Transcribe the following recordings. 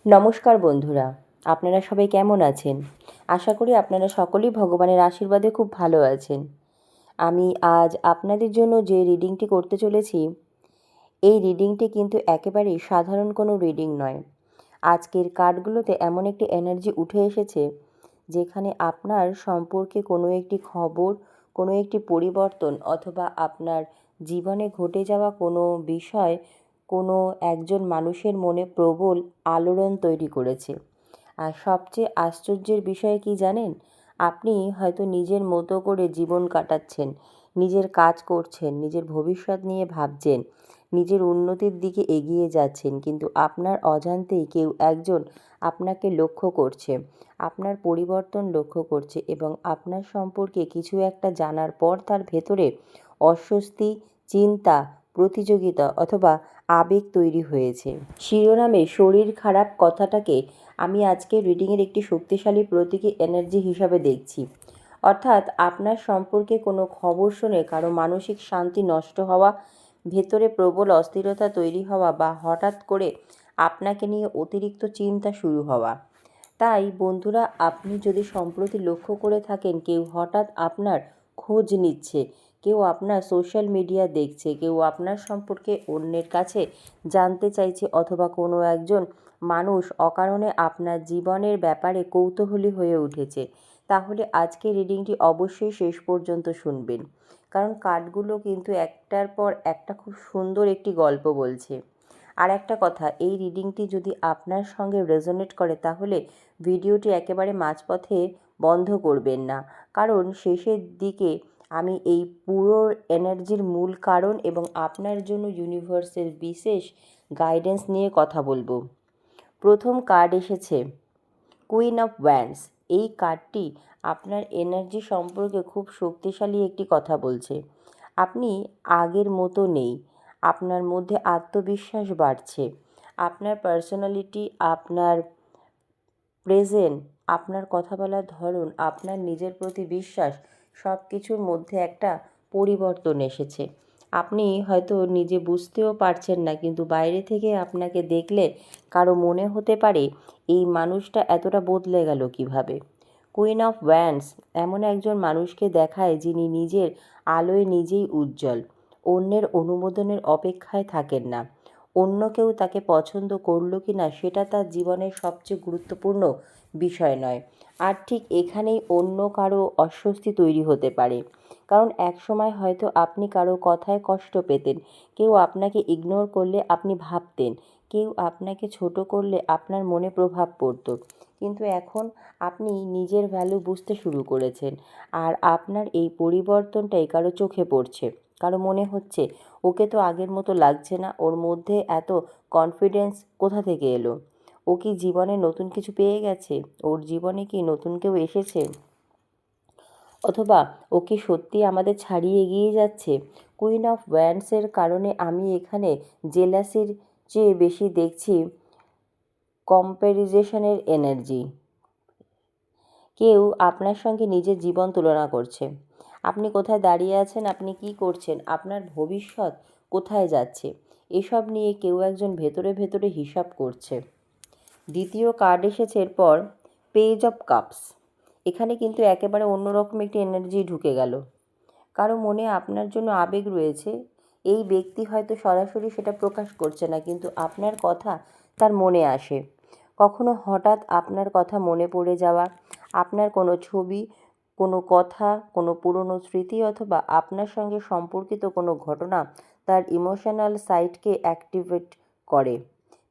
নমস্কার বন্ধুরা, আপনারা সবাই কেমন আছেন? আশা করি আপনারা সকলেই ভগবানের আশীর্বাদে খুব ভালো আছেন। আমি আজ আপনাদের জন্য যে রিডিংটি করতে চলেছি, এই রিডিংটি কিন্তু একেবারেই সাধারণ কোনো রিডিং নয়। আজকের কার্ডগুলোতে এমন একটি এনার্জি উঠে এসেছে, যেখানে আপনার সম্পর্কে কোনো একটি খবর, কোনো একটি পরিবর্তন অথবা আপনার জীবনে ঘটে যাওয়া কোনো বিষয় কোনো একজন মানুষের মনে প্রবল আলোড়ন তৈরি করেছে। আর সবচেয়ে আশ্চর্যের বিষয় কি জানেন? আপনি হয়তো নিজের মতো করে জীবন কাটাচ্ছেন, নিজের কাজ করছেন, নিজের ভবিষ্যৎ নিয়ে ভাবছেন, নিজের উন্নতির দিকে এগিয়ে যাচ্ছেন, কিন্তু আপনার অজান্তেই কেউ একজন আপনাকে লক্ষ্য করছে, আপনার পরিবর্তন লক্ষ্য করছে এবং আপনার সম্পর্কে কিছু একটা জানার পর তার ভেতরে অস্বস্তি, চিন্তা, প্রতিযোগিতা অথবা আবেগ তৈরি হয়েছে। শিরোনামে শরীর খারাপ কথাটাকে আমি আজকে রিডিংয়ের একটি শক্তিশালী প্রতীকী এনার্জি হিসাবে দেখছি। অর্থাৎ আপনার সম্পর্কে কোনো খবর শুনে কারো মানসিক শান্তি নষ্ট হওয়া, ভেতরে প্রবল অস্থিরতা তৈরি হওয়া বা হঠাৎ করে আপনাকে নিয়ে অতিরিক্ত চিন্তা শুরু হওয়া। তাই বন্ধুরা, আপনি যদি সম্প্রতি লক্ষ্য করে থাকেন কেউ হঠাৎ আপনার খোঁজ নিচ্ছে, কেউ আপনার সোশ্যাল মিডিয়া দেখছে, কেউ আপনার সম্পর্কে অন্যের কাছে জানতে চাইছে অথবা কোনো একজন মানুষ অকারণে আপনার জীবনের ব্যাপারে কৌতূহলী হয়ে উঠেছে, তাহলে আজকের রিডিংটি অবশ্যই শেষ পর্যন্ত শুনবেন। কারণ কার্ডগুলো কিন্তু একটার পর একটা খুব সুন্দর একটি গল্প বলছে। আর একটা কথা, এই রিডিংটি যদি আপনার সঙ্গে রেজোনেট করে তাহলে ভিডিওটি একেবারে মাঝপথে বন্ধ করবেন না, কারণ শেষের দিকে আমি এই পুরো এনার্জির মূল কারণ এবং আপনার জন্য ইউনিভার্সের বিশেষ গাইডেন্স নিয়ে কথা বলবো। প্রথম কার্ড এসেছে কুইন অফ ওয়ান্ডস। এই কার্ডটি আপনার এনার্জি সম্পর্কে খুব শক্তিশালী একটি কথা বলছে। আপনি আগের মতো নেই, আপনার মধ্যে আত্মবিশ্বাস বাড়ছে, আপনার পার্সোনালিটি, আপনার প্রেজেন্ট, আপনার কথা বলার ধরন, আপনার নিজের প্রতি বিশ্বাস, সব কিছুর মধ্যে একটা পরিবর্তন এসেছে। আপনি হয়তো নিজে বুঝতেও পারছেন না, কিন্তু বাইরে থেকে আপনাকে দেখলে কারো মনে হতে পারে এই মানুষটা এতটা বদলে গেল কিভাবে। কুইন অফ ওয়ান্ডস এমন একজন মানুষকে দেখায় যিনি নিজের আলোয় নিজেই উজ্জ্বল, অন্যের অনুমোদনের অপেক্ষায় থাকেন না। অন্য কেউ তাকে পছন্দ করলো কি না সেটা তার জীবনের সবচেয়ে গুরুত্বপূর্ণ বিষয় নয়। আর ঠিক এখানেই অন্য কারো অস্বস্তি তৈরি হতে পারে, কারণ একসময় হয়তো আপনি কারো কথায় কষ্ট পেতেন, কেউ আপনাকে ইগনোর করলে আপনি ভাবতেন, কেউ আপনাকে ছোট করলে আপনার মনে প্রভাব পড়তো, কিন্তু এখন আপনি নিজের ভ্যালু বুঝতে শুরু করেছেন। আর আপনার এই পরিবর্তনটাই কারো চোখে পড়ছে, কারো মনে হচ্ছে ওকে তো আগের মতো লাগছে না, ওর মধ্যে এত কনফিডেন্স কোথা থেকে এলো, ও কি জীবনে নতুন কিছু পেয়ে গেছে, ওর জীবনে কি নতুন কেউ এসেছে, অথবা ও কি সত্যি আমাদের ছাড়িয়ে এগিয়ে যাচ্ছে। কুইন অফ ওয়ান্ডসের কারণে আমি এখানে জেলাসির চেয়ে বেশি দেখছি কম্প্যারিজেশনের এনার্জি। কেউ আপনার সঙ্গে নিজের জীবন তুলনা করছে, আপনি কোথায় দাঁড়িয়ে আছেন, আপনি কি করছেন, আপনার ভবিষ্যৎ কোথায় যাচ্ছে, এসব নিয়ে কেউ একজন ভেতরে ভেতরে হিসাব করছে। দ্বিতীয় কার্ড এসেছে এরপর পেজ অফ কাপস। এখানে কিন্তু একেবারে অন্যরকম একটি এনার্জি ঢুকে গেল। কারো মনে আপনার জন্য আবেগ রয়েছে, এই ব্যক্তি হয়তো সরাসরি সেটা প্রকাশ করছে না, কিন্তু আপনার কথা তার মনে আসে। কখনো হঠাৎ আপনার কথা মনে পড়ে যাওয়া, আপনার কোনো ছবি, কোনো কথা, কোনো পুরনো স্মৃতি অথবা আপনার সঙ্গে সম্পর্কিত কোনো ঘটনা তার ইমোশনাল সাইডকে অ্যাক্টিভেট করে।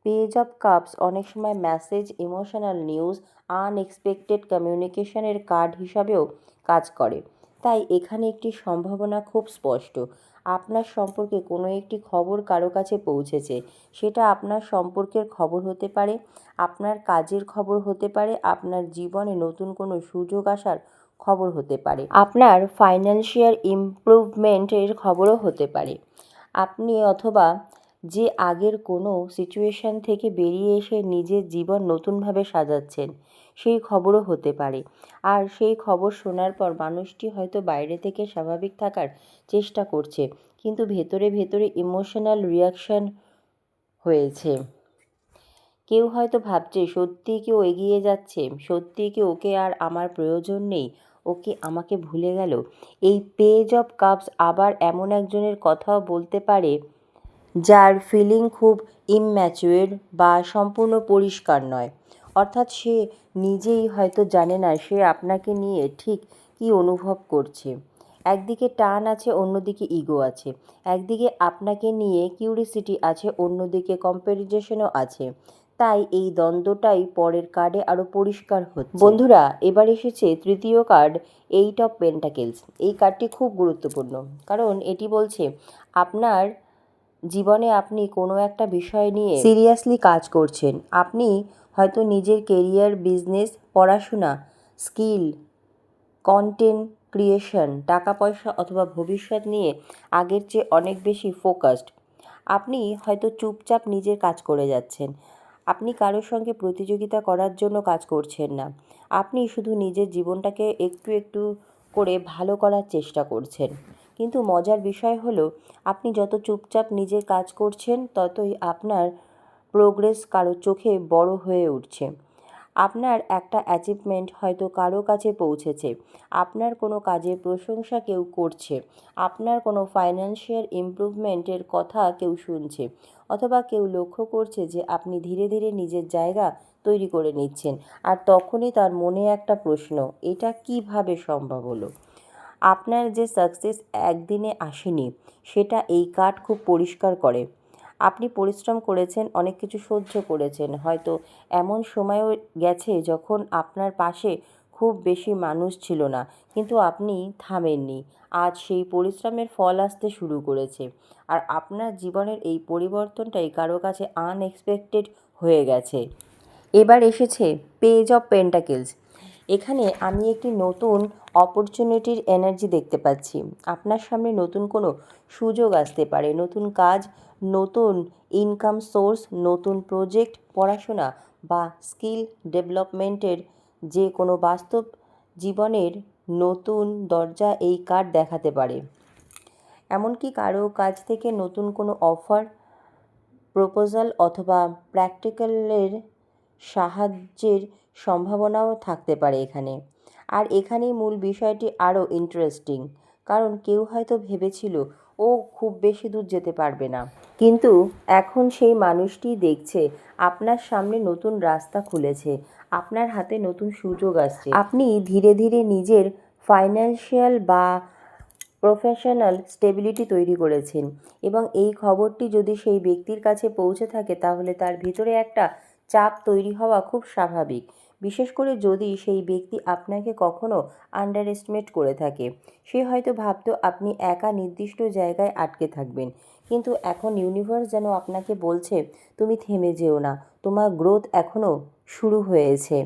পেজ অফ কাপস অনেক সময় মেসেজ, ইমোশনাল নিউজ, আনএক্সপেক্টেড কমিউনিকেশনের কার্ড হিসাবেও কাজ করে। তাই এখানে একটি সম্ভাবনা খুব স্পষ্ট, আপনার সম্পর্কে কোনো একটি খবর কারো কাছে পৌঁছেছে। সেটা আপনার সম্পর্কের খবর হতে পারে, আপনার কাজের খবর হতে পারে, আপনার জীবনে নতুন কোনো সুযোগ আসার খবর হতে পারে, আপনার ফাইন্যান্সিয়াল ইমপ্রুভমেন্টের খবরও হতে পারে। আপনি অথবা যে আগের কোনো সিচুয়েশন থেকে বেরিয়ে এসে নিজের জীবন নতুনভাবে সাজাচ্ছেন, সেই খবরও হতে পারে। আর সেই খবর শোনার পর মানুষটি হয়তো বাইরে থেকে স্বাভাবিক থাকার চেষ্টা করছে, কিন্তু ভেতরে ভেতরে ইমোশনাল রিয়াকশন হয়েছে। কেউ হয়তো ভাবছে সত্যিই কি ও এগিয়ে যাচ্ছে, সত্যিই কি ওকে আর আমার প্রয়োজন নেই, ও কি আমাকে ভুলে গেল। এই পেজ অফ কাপস আবার এমন একজনের কথাও বলতে পারে যার ফিলিং খুব ইম্যাচুয়ার বা সম্পূর্ণ পরিষ্কার নয়। অর্থাৎ সে নিজেই হয়তো জানে না সে আপনাকে নিয়ে ঠিক কী অনুভব করছে। একদিকে টান আছে, অন্যদিকে ইগো আছে। একদিকে আপনাকে নিয়ে কিউরিসিটি আছে, অন্যদিকে কম্প্যারিজনও আছে। তাই এই দ্বন্দ্বটাই পরের কার্ডে আরও পরিষ্কার হচ্ছে। বন্ধুরা, এবার এসেছে তৃতীয় কার্ড, 8 অফ পেন্টাকেলস। এই কার্ডটি খুব গুরুত্বপূর্ণ, কারণ এটি বলছে আপনার জীবনে আপনি কোনো একটা বিষয় নিয়ে সিরিয়াসলি কাজ করছেন। আপনি হয়তো নিজের কেরিয়ার, বিজনেস, পড়াশোনা, স্কিল, কন্টেন্ট ক্রিয়েশন, টাকা পয়সা অথবা ভবিষ্যৎ নিয়ে আগের চেয়ে অনেক বেশি ফোকাসড। আপনি হয়তো চুপচাপ নিজের কাজ করে যাচ্ছেন। আপনি কারোর সঙ্গে প্রতিযোগিতা করার জন্য কাজ করছেন না। আপনি শুধু নিজের জীবনটাকে একটু একটু করে ভালো করার চেষ্টা করছেন। কিন্তু মজার বিষয় হলো, আপনি যত চুপচাপ নিজের কাজ করছেন ততই আপনার প্রোগ্রেস কারো চোখে বড় হয়ে উঠছে। আপনার একটা অ্যাচিভমেন্ট হয়তো কারো কাছে পৌঁছেছে, আপনার কোনো কাজের প্রশংসা কেউ করছে, আপনার কোনো ফাইন্যান্সিয়াল ইমপ্রুভমেন্টের কথা কেউ শুনছে, অথবা কেউ লক্ষ্য করছে যে আপনি ধীরে ধীরে নিজের জায়গা তৈরি করে নিচ্ছেন। আর তখনই তার মনে একটা প্রশ্ন, এটা কিভাবে সম্ভব হলো। আপনার যে সাকসেস একদিনে আসেনি, সেটা এই কার্ড খুব পরিষ্কার করে। আপনি পরিশ্রম করেছেন, অনেক কিছু সহ্য করেছেন, হয়তো এমন সময়ও গেছে যখন আপনার পাশে খুব বেশি মানুষ ছিল না, কিন্তু আপনি থামেননি। আজ সেই পরিশ্রমের ফল আসতে শুরু করেছে, আর আপনার জীবনের এই পরিবর্তনটাই কারো কাছে আনএক্সপেক্টেড হয়ে গেছে। এবার এসেছে পেজ অফ পেন্টাকেলস। এখানে আমি একটি নতুন অপরচুনিটির এনার্জি দেখতে পাচ্ছি। আপনার সামনে নতুন কোনো সুযোগ আসতে পারে, নতুন কাজ, নতুন ইনকাম সোর্স, নতুন প্রজেক্ট, পড়াশোনা বা স্কিল ডেভেলপমেন্টের যে কোনো বাস্তব জীবনের নতুন দরজা এই কার্ড দেখাতে পারে। এমনকি কারো কাছ থেকে নতুন কোনো অফার, প্রপোজাল অথবা প্র্যাকটিক্যালের সাহায্যের সম্ভাবনাও থাকতে পারে এখানে। আর এখানেই মূল বিষয়টি আরও ইন্টারেস্টিং, কারণ কেউ হয়তো ভেবেছিল ও খুব বেশি দূর যেতে পারবে না, কিন্তু এখন সেই মানুষটি দেখছে আপনার সামনে নতুন রাস্তা খুলেছে, আপনার হাতে নতুন সুযোগ আসছে। আপনি ধীরে ধীরে নিজের ফাইন্যান্সিয়াল বা প্রফেশনাল স্টেবিলিটি তৈরি করেছেন, এবং এই খবরটি যদি সেই ব্যক্তির কাছে পৌঁছে থাকে তাহলে তার ভিতরে একটা চাপ তৈরি হওয়া খুব স্বাভাবিক, বিশেষ করে যদি সেই ব্যক্তি আপনাকে কখনো আন্ডার এস্টিমেট করে থাকে। সে হয়তো ভাবতো আপনি একা নির্দিষ্ট জায়গায় আটকে থাকবেন, কিন্তু এখন ইউনিভার্স যেন আপনাকে বলছে তুমি থেমে যেও না, তোমার গ্রোথ এখনও শুরু হয়েছে।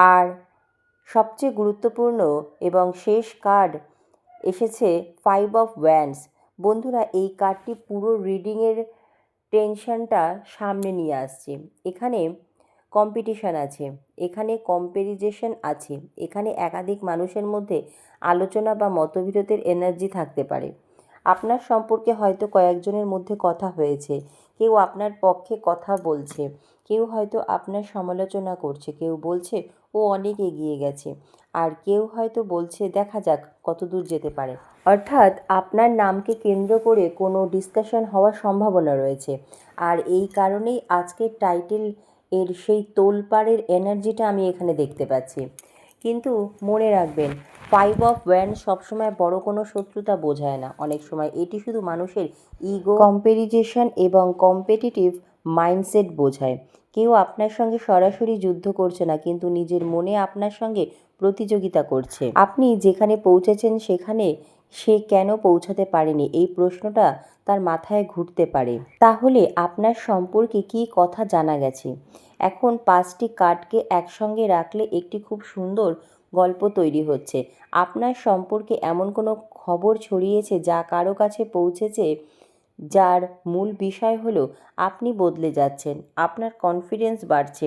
আর সবচেয়ে গুরুত্বপূর্ণ এবং শেষ কার্ড এসেছে 5 অফ ওয়ান্ডস। বন্ধুরা, এই কার্ডটি পুরো রিডিংয়ের টেনশনটা সামনে নিয়ে আসছে। এখানে কম্পিটিশান আছে, এখানে কম্প্যারিজন আছে, এখানে একাধিক মানুষের মধ্যে আলোচনা বা মতবিরোধের এনার্জি থাকতে পারে। আপনার সম্পর্কে হয়তো কয়েকজনের মধ্যে কথা হয়েছে, কেউ আপনার পক্ষে কথা বলছে, কেউ হয়তো আপনার সমালোচনা করছে, কেউ বলছে ও অনেক এগিয়ে গেছে, আর কেউ হয়তো বলছে দেখা যাক কত দূর যেতে পারে। অর্থাৎ আপনার নামকে কেন্দ্র করে কোনো ডিসকাশন হওয়ার সম্ভাবনা রয়েছে। আর এই কারণেই আজকের টাইটেল এর সেই তোলপাড়ের এনার্জিটা আমি এখানে দেখতে পাচ্ছি। কিন্তু মনে রাখবেন, 5 অফ ওয়ান্ডস সবসময় বড় কোনো শত্রুতা বোঝায় না। অনেক সময় এটি শুধু মানুষের ইগো, কম্প্যারিজন এবং কম্পিটিটিভ মাইন্ডসেট বোঝায়। কেউ আপনার সঙ্গে সরাসরি যুদ্ধ করছে না, কিন্তু নিজের মনে আপনার সঙ্গে প্রতিযোগিতা করছে। আপনি যেখানে পৌঁছেছেন সেখানে সে কেন পৌঁছাতে পারেনি, এই প্রশ্নটা তার মাথায় ঘুরতে পারে। তাহলে আপনার সম্পর্কে কী কথা জানা গেছে? এখন 5টি কার্ডকে একসঙ্গে রাখলে একটি খুব সুন্দর গল্প তৈরি হচ্ছে। আপনার সম্পর্কে এমন কোনো খবর ছড়িয়েছে যা কারো কাছে পৌঁছেছে, যার মূল বিষয় হলো আপনি বদলে যাচ্ছেন, আপনার কনফিডেন্স বাড়ছে,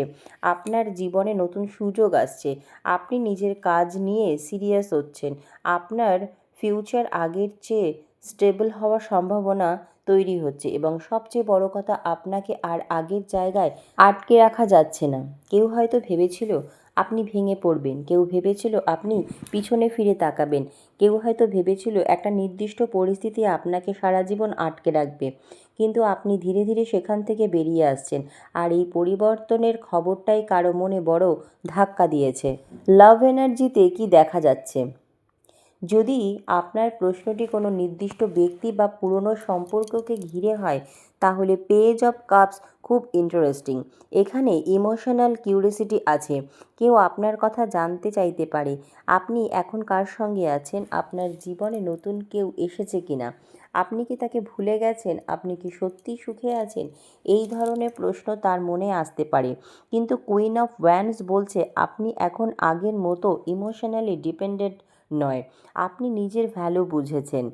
আপনার জীবনে নতুন সুযোগ আসছে, আপনি নিজের কাজ নিয়ে সিরিয়াস হচ্ছেন, আপনার ফিউচার আগের চেয়ে স্টেবল হওয়ার সম্ভাবনা তৈরি হচ্ছে এবং সবচেয়ে বড় কথা, আপনাকে আর আগের জায়গায় আটকে রাখা যাচ্ছে না। কেউ হয়তো ভেবেছিল আপনি ভেঙে পড়বেন, কেউ ভেবেছিল আপনি পিছনে ফিরে তাকাবেন, কেউ হয়তো ভেবেছিল একটা নির্দিষ্ট পরিস্থিতি আপনাকে সারা জীবন আটকে রাখবে, কিন্তু আপনি ধীরে ধীরে সেখান থেকে বেরিয়ে আসছেন। আর এই পরিবর্তনের খবরটাই কারো মনে বড় ধাক্কা দিয়েছে। লাভ এনার্জিতে কি দেখা যাচ্ছে? যদি আপনার প্রশ্নটি কোনো নির্দিষ্ট ব্যক্তি বা পুরনো সম্পর্ককে ঘিরে হয়, তাহলে পেজ অফ কাপস খুব ইন্টারেস্টিং। এখানে ইমোশনাল কিউরিওসিটি আছে। কেউ আপনার কথা জানতে চাইতে পারে আপনি এখন কার সঙ্গে আছেন, আপনার জীবনে নতুন কেউ এসেছে কিনা, আপনি কি তাকে ভুলে গেছেন, আপনি কি সত্যিই সুখে আছেন। এই ধরনের প্রশ্ন তার মনে আসতে পারে। কিন্তু কুইন অফ ওয়ান্ডস বলছে আপনি এখন আগের মতো ইমোশনালি ডিপেন্ডেন্ট নয়, আপনি নিজের ভ্যালু বুঝেছেন।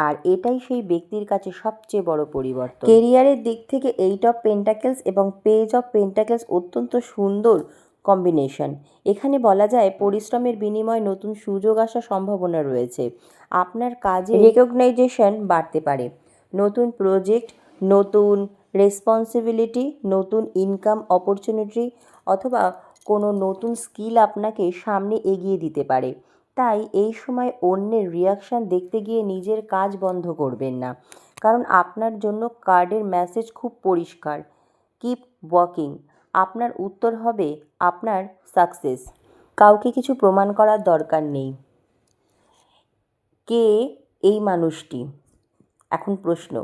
আর এটাই সেই ব্যক্তির কাছে সবচেয়ে বড় পরিবর্তন। কেরিয়ারের দিক থেকে এইট অফ পেন্টাকেলস এবং পেজ অফ পেন্টাকেলস অত্যন্ত সুন্দর কম্বিনেশন। এখানে বলা যায় পরিশ্রমের বিনিময়ে নতুন সুযোগ আসার সম্ভাবনা রয়েছে। আপনার কাজে রেকগনাইজেশন বাড়তে পারে, নতুন প্রজেক্ট, নতুন রেসপন্সিবিলিটি, নতুন ইনকাম অপরচুনিটি অথবা কোনো নতুন স্কিল আপনাকে সামনে এগিয়ে দিতে পারে। তাই এই সময় অন্যের রিয়াকশান দেখতে গিয়ে নিজের কাজ বন্ধ করবেন না, কারণ আপনার জন্য কার্ডের মেসেজ খুব পরিষ্কার। Keep working. আপনার উত্তর হবে আপনার সাকসেস। কাউকে কিছু প্রমাণ করার দরকার নেই। কে এই মানুষটি? এখন প্রশ্ন,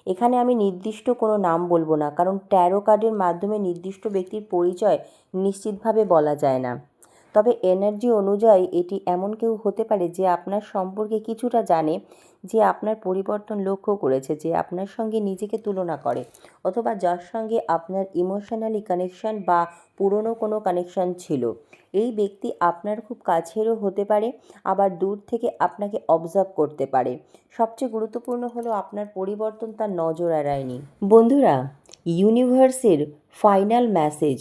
এখানে আমি নির্দিষ্ট কোনো নাম বলবো না, কারণ ট্যারো কার্ডের মাধ্যমে নির্দিষ্ট ব্যক্তির পরিচয় নিশ্চিতভাবে বলা যায় না। তবে এনার্জি অনুযায়ী এটি এমন কেউ হতে পারে যে আপনার সম্পর্কে কিছুটা জানে, যে আপনার পরিবর্তন লক্ষ্য করেছে, যে আপনার সঙ্গে নিজেকে তুলনা করে, অথবা যার সঙ্গে আপনার ইমোশনালি কানেকশন বা পুরনো কোনো কানেকশন ছিল। এই ব্যক্তি আপনার খুব কাছেরও হতে পারে, আবার দূর থেকে আপনাকে অবজার্ভ করতে পারে। সবচেয়ে গুরুত্বপূর্ণ হলো আপনার পরিবর্তন তার নজর এড়ায়নি। বন্ধুরা, ইউনিভার্সের ফাইনাল মেসেজ।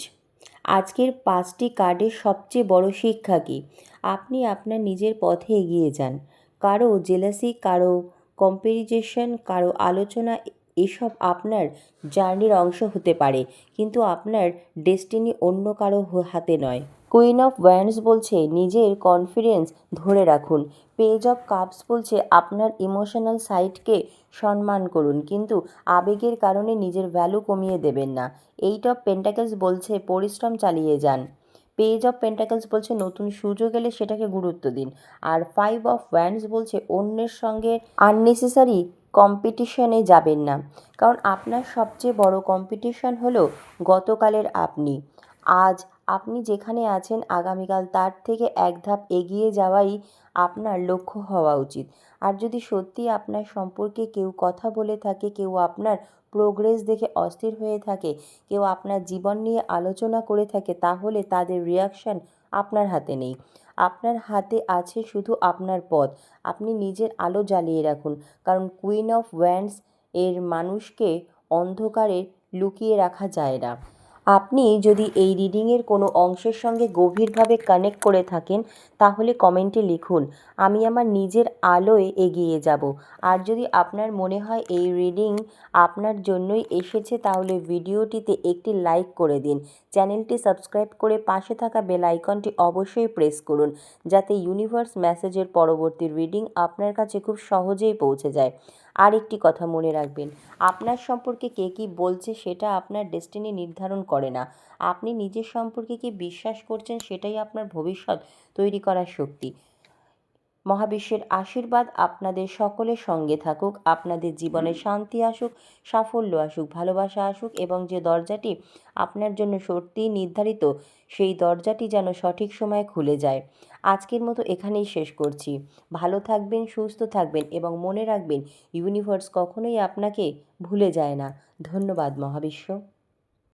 আজকের 5টি কার্ডের সবচেয়ে বড় শিক্ষা কী? আপনি আপনার নিজের পথে এগিয়ে যান। কারো জেলাসি, কারো কম্প্যারিজন, কারো আলোচনা, এসব আপনার জার্নির অংশ হতে পারে, কিন্তু আপনার ডেস্টিনি অন্য কারো হাতে নয়। কুইন অফ ওয়ান্ডস বলছে নিজের কনফিডেন্স ধরে রাখুন। পেজ অফ কাপস বলছে আপনার ইমোশনাল সাইডকে সম্মান করুন, কিন্তু আবেগের কারণে নিজের ভ্যালু কমিয়ে দেবেন না। এইট অফ পেন্টাকেলস বলছে পরিশ্রম চালিয়ে যান। পেজ অফ পেন্টাকেলস বলছে নতুন সুযোগ এলে সেটাকে গুরুত্ব দিন। আর 5 অফ ওয়ান্ডস বলছে অন্যের সঙ্গে আননেসেসারি কম্পিটিশনে যাবেন না, কারণ আপনার সবচেয়ে বড় কম্পিটিশন হলো গতকালের আপনি। আজ আপনি যেখানে আছেন, আগামীকাল তার থেকে এক ধাপ এগিয়ে যাওয়াই আপনার লক্ষ্য হওয়া উচিত। আর যদি সত্যি আপনার সম্পর্কে কেউ কথা বলে থাকে, কেউ আপনার প্রোগ্রেস দেখে অস্থির হয়ে থাকে, কেউ আপনার জীবন নিয়ে আলোচনা করে থাকে, তাহলে তাদের রিয়াকশান আপনার হাতে নেই। আপনার হাতে আছে শুধু আপনার পথ। আপনি নিজের আলো জ্বালিয়ে রাখুন, কারণ কুইন অফ ওয়ান্ডস এর মানুষকে অন্ধকারে লুকিয়ে রাখা যায় না। আপনি যদি এই রিডিংয়ের কোনো অংশের সঙ্গে গভীরভাবে কানেক্ট করে থাকেন, তাহলে কমেন্টে লিখুন, আমি আমার নিজের আলোয় এগিয়ে যাব। আর যদি আপনার মনে হয় এই রিডিং আপনার জন্যই এসেছে, তাহলে ভিডিওটিতে একটি লাইক করে দিন। চ্যানেলটি সাবস্ক্রাইব করে পাশে থাকা বেল আইকনটি অবশ্যই প্রেস করুন, যাতে ইউনিভার্স মেসেজের পরবর্তী রিডিং আপনার কাছে খুব সহজেই পৌঁছে যায়। আর একটি কথা মনে রাখবেন, আপনার সম্পর্কে কে কী বলছে সেটা আপনার ডেস্টিনি নির্ধারণ করে না। আপনি নিজের সম্পর্কে কি বিশ্বাস করছেন, সেটাই আপনার ভবিষ্যৎ তৈরি করার শক্তি। মহাবিশ্বের আশীর্বাদ আপনাদের সকলের সঙ্গে থাকুক। আপনাদের জীবনে শান্তি আসুক, সাফল্য আসুক, ভালোবাসা আসুক, এবং যে দরজাটি আপনার জন্য সত্যিই নির্ধারিত, সেই দরজাটি যেন সঠিক সময়ে খুলে যায়। আজকের মতো এখানেই শেষ করছি। ভালো থাকবেন, সুস্থ থাকবেন এবং মনে রাখবেন, ইউনিভার্স কখনোই আপনাকে ভুলে যায় না। ধন্যবাদ মহাবিশ্ব।